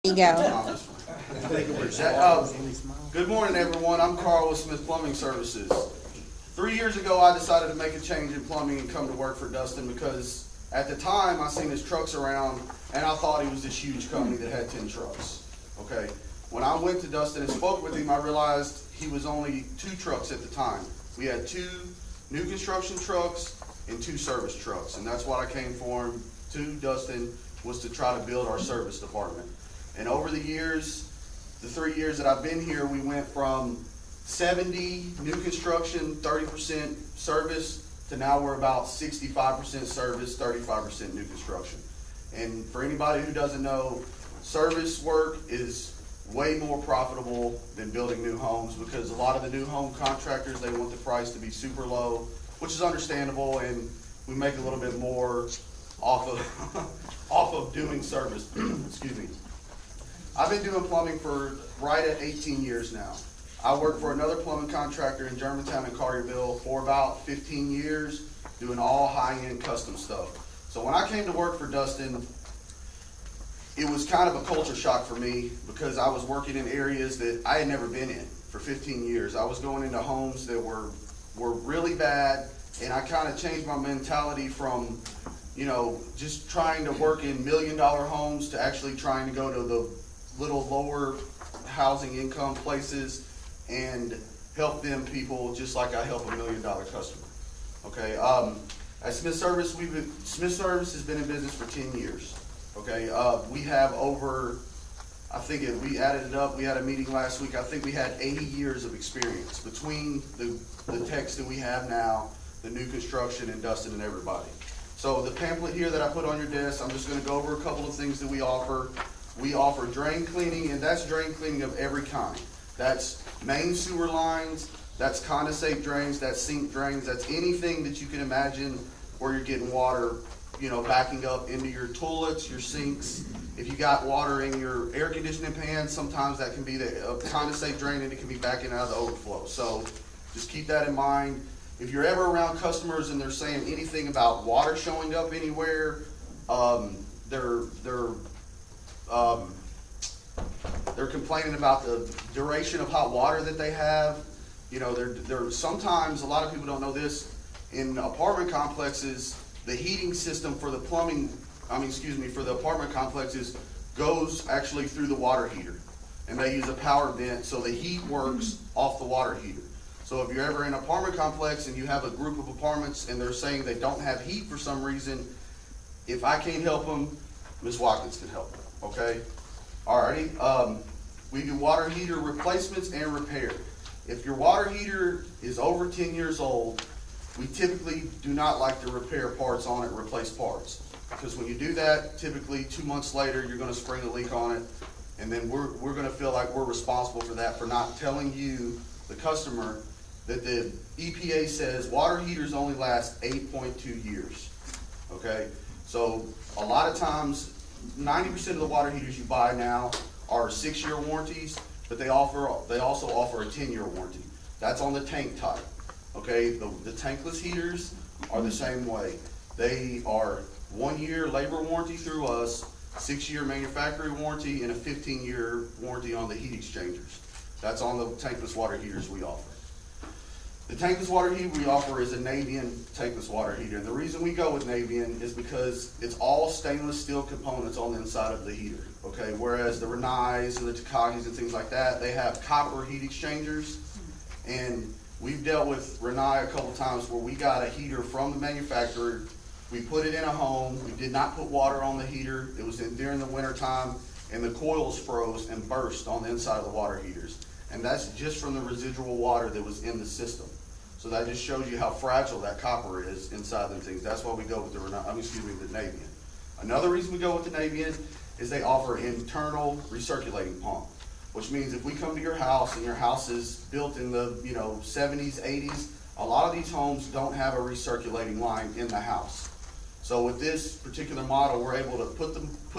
There you go. Good morning, everyone. I'm Carl with Smith Plumbing Services. 3 years ago, I decided to make a change in plumbing and come to work for Dustin because at the time, I seen his trucks around and I thought he was this huge company that had 10 trucks. Okay. When I went to Dustin and spoke with him, I realized he was only 2 trucks at the time. We had 2 new construction trucks and 2 service trucks, and that's what I came for him to Dustin, was to try to build our service department. And over the years, the 3 years that I've been here, we went from 70 new construction, 30% service, to now we're about 65% service, 35% new construction. And for anybody who doesn't know, service work is way more profitable than building new homes, because a lot of the new home contractors, they want the price to be super low, which is understandable, and we make a little bit more off of doing service. Excuse me. I've been doing plumbing for right at 18 years now. I worked for another plumbing contractor in Germantown and Carterville for about 15 years, doing all high-end custom stuff. So when I came to work for Dustin, it was kind of a culture shock for me, because I was working in areas that I had never been in for 15 years. I was going into homes that were really bad, and I kind of changed my mentality from, just trying to work in $1 million homes to actually trying to go to the little lower housing income places and help them people just like I help $1 million customer. Okay, at Smith Service, Smith Service has been in business for 10 years. Okay, we have over, we added it up, we had a meeting last week, I think we had 80 years of experience between the techs that we have now, the new construction, and Dustin and everybody. So the pamphlet here that I put on your desk, I'm just gonna go over a couple of things that we offer. We offer drain cleaning, and that's drain cleaning of every kind. That's main sewer lines, that's condensate drains, that's sink drains, that's anything that you can imagine where you're getting water, backing up into your toilets, your sinks. If you got water in your air conditioning pan, sometimes that can be the condensate drain, and it can be backing out of the overflow. So just keep that in mind. If you're ever around customers and they're saying anything about water showing up anywhere, they're complaining about the duration of hot water that they have. They're sometimes, a lot of people don't know this, in apartment complexes, the heating system for the for the apartment complexes goes actually through the water heater. And they use a power vent, so the heat works off the water heater. So if you're ever in an apartment complex and you have a group of apartments and they're saying they don't have heat for some reason, if I can't help them, Ms. Watkins can help them, okay? Alrighty, we do water heater replacements and repair. If your water heater is over 10 years old, we typically do not like to repair parts on it, replace parts. Because when you do that, typically 2 months later, you're gonna spring a leak on it, and then we're gonna feel like we're responsible for that, for not telling you, the customer, that the EPA says water heaters only last 8.2 years, okay? So a lot of times, 90% of the water heaters you buy now are 6-year warranties, but they also offer a 10-year warranty. That's on the tank type. Okay, the tankless heaters are the same way. They are 1-year labor warranty through us, 6-year manufacturing warranty, and a 15-year warranty on the heat exchangers. That's on the tankless water heaters we offer. The tankless water heater we offer is a Navian tankless water heater. And the reason we go with Navian is because it's all stainless steel components on the inside of the heater. Okay, whereas the Renais and the Takagis and things like that, they have copper heat exchangers. And we've dealt with Renai a couple times where we got a heater from the manufacturer. We put it in a home. We did not put water on the heater. It was during the winter time, and the coils froze and burst on the inside of the water heaters. And that's just from the residual water that was in the system. So that just shows you how fragile that copper is inside them things. That's why we go with the Navian. Another reason we go with the Navian is they offer internal recirculating pump, which means if we come to your house and your house is built in the 70s, 80s, a lot of these homes don't have a recirculating line in the house. So with this particular model, we're able to put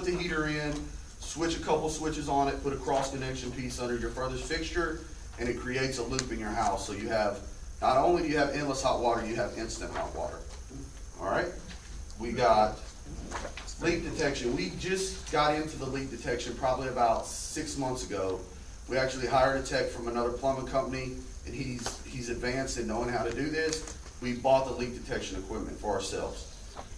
the heater in, switch a couple switches on it, put a cross connection piece under your furthest fixture, and it creates a loop in your house. So you have, not only do you have endless hot water, you have instant hot water. All right, we got Leak detection. We just got into the leak detection probably about 6 months ago. We actually hired a tech from another plumbing company, and he's advanced in knowing how to do this. We bought the leak detection equipment for ourselves.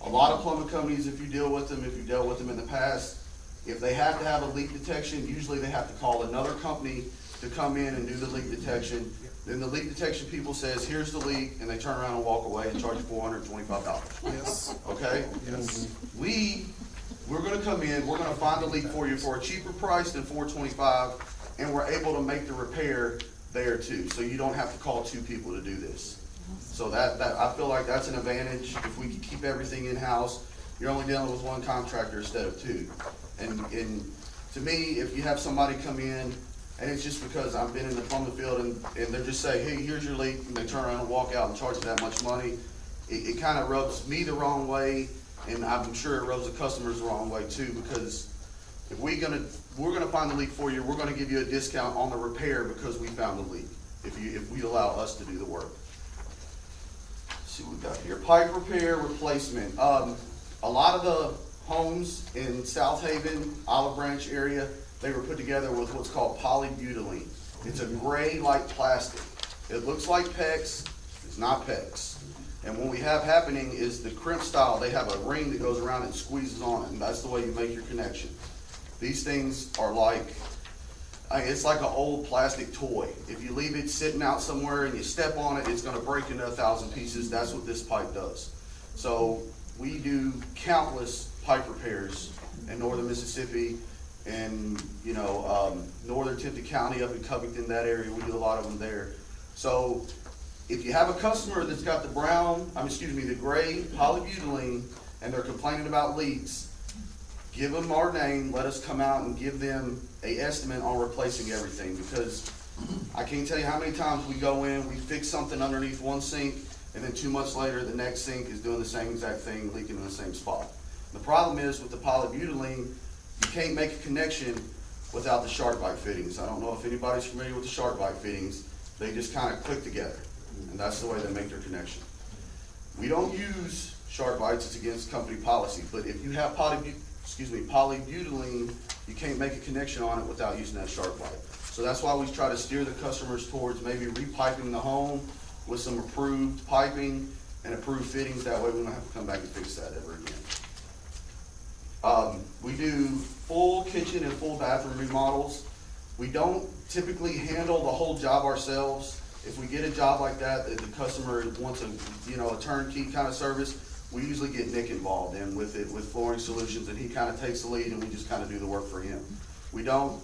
A lot of plumbing companies, if you've dealt with them in the past, if they have to have a leak detection, usually they have to call another company to come in and do the leak detection. Then the leak detection people says, here's the leak, and they turn around and walk away and charge you $425. Yes. Okay? Yes. We're gonna come in, we're gonna find the leak for you for a cheaper price than $425, and we're able to make the repair there too. So you don't have to call two people to do this. So that I feel like that's an advantage. If we can keep everything in-house, you're only dealing with one contractor instead of two. And to me, if you have somebody come in, and it's just because I've been in the plumbing field and they're just say, hey, here's your leak, and they turn around and walk out and charge you that much money, it kind of rubs me the wrong way, and I'm sure it rubs the customers the wrong way too, because if we're gonna find the leak for you, we're gonna give you a discount on the repair because we found the leak, if we allow us to do the work. Let's see what we got here. Pipe repair, replacement. A lot of the homes in South Haven, Olive Branch area, they were put together with what's called polybutylene. It's a gray-like plastic. It looks like PEX, it's not PEX. And what we have happening is the crimp style, they have a ring that goes around and squeezes on it, and that's the way you make your connection. These things are like, it's like an old plastic toy. If you leave it sitting out somewhere and you step on it, it's gonna break into 1,000 pieces. That's what this pipe does. So we do countless pipe repairs in northern Mississippi and northern Tipton County up in Covington, that area. We do a lot of them there. So if you have a customer that's got the gray polybutylene and they're complaining about leaks, give them our name, let us come out and give them an estimate on replacing everything, because I can't tell you how many times we go in, we fix something underneath one sink, and then 2 months later, the next sink is doing the same exact thing, leaking in the same spot. The problem is with the polybutylene, you can't make a connection without the shark bite fittings. I don't know if anybody's familiar with the shark bite fittings. They just kind of click together, and that's the way they make their connection. We don't use shark bites, it's against company policy, but if you have polybutylene, you can't make a connection on it without using that shark bite. So that's why we try to steer the customers towards maybe repiping the home with some approved piping and approved fittings. That way we don't have to come back and fix that ever again. We do full kitchen and full bathroom remodels. We don't typically handle the whole job ourselves. If we get a job like that, the customer wants a turnkey kind of service, we usually get Nick involved in with it, with Flooring Solutions, and he kind of takes the lead and we just kind of do the work for him. We don't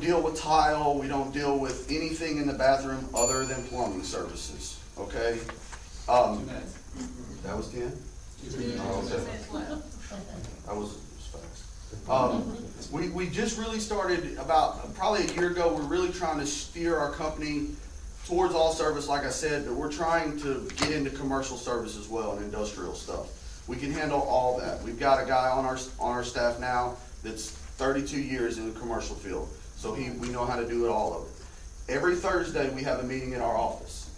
deal with tile, we don't deal with anything in the bathroom other than plumbing services, okay? That was 10? Oh, okay. I was fast. We just really started about probably a year ago. We're really trying to steer our company towards all service, like I said, but we're trying to get into commercial service as well and industrial stuff. We can handle all that. We've got a guy on our staff now that's 32 years in the commercial field, so we know how to do it all of it. Every Thursday we have a meeting in our office.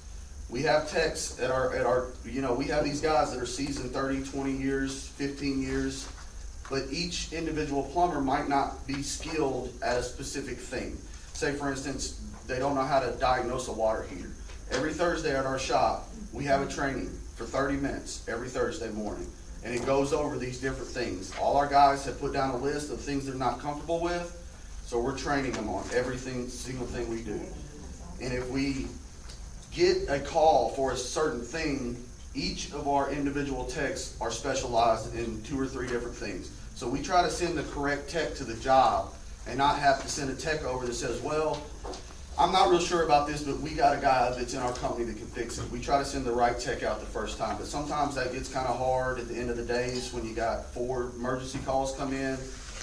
We have techs at our we have these guys that are seasoned 30, 20 years, 15 years, but each individual plumber might not be skilled at a specific thing. Say for instance, they don't know how to diagnose a water heater. Every Thursday at our shop, we have a training for 30 minutes every Thursday morning, and it goes over these different things. All our guys have put down a list of things they're not comfortable with, so we're training them on single thing we do. And if we get a call for a certain thing, each of our individual techs are specialized in 2 or 3 different things. So we try to send the correct tech to the job and not have to send a tech over that says, well, I'm not real sure about this, but we got a guy that's in our company that can fix it. We try to send the right tech out the first time, but sometimes that gets kind of hard at the end of the days when you got 4 emergency calls come in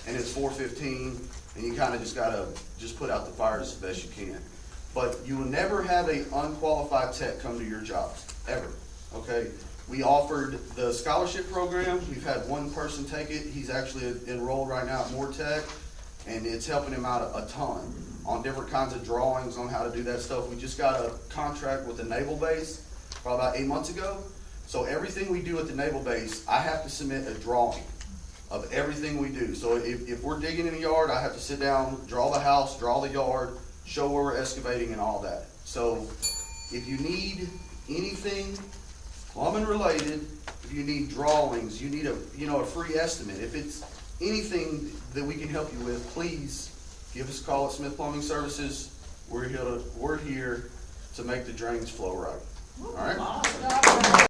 and it's 4:15, and you kind of just gotta put out the fires as best you can. But you will never have an unqualified tech come to your jobs, ever, okay? We offered the scholarship program. We've had one person take it. He's actually enrolled right now at More Tech, and it's helping him out a ton on different kinds of drawings on how to do that stuff. We just got a contract with the Naval Base probably about 8 months ago. So everything we do at the Naval Base, I have to submit a drawing of everything we do. So if we're digging in a yard, I have to sit down, draw the house, draw the yard, show where we're excavating and all that. So if you need anything plumbing related, if you need drawings, you need a free estimate. If it's anything that we can help you with, please give us a call at Smith Plumbing Services. We're here to make the drains flow right. All right?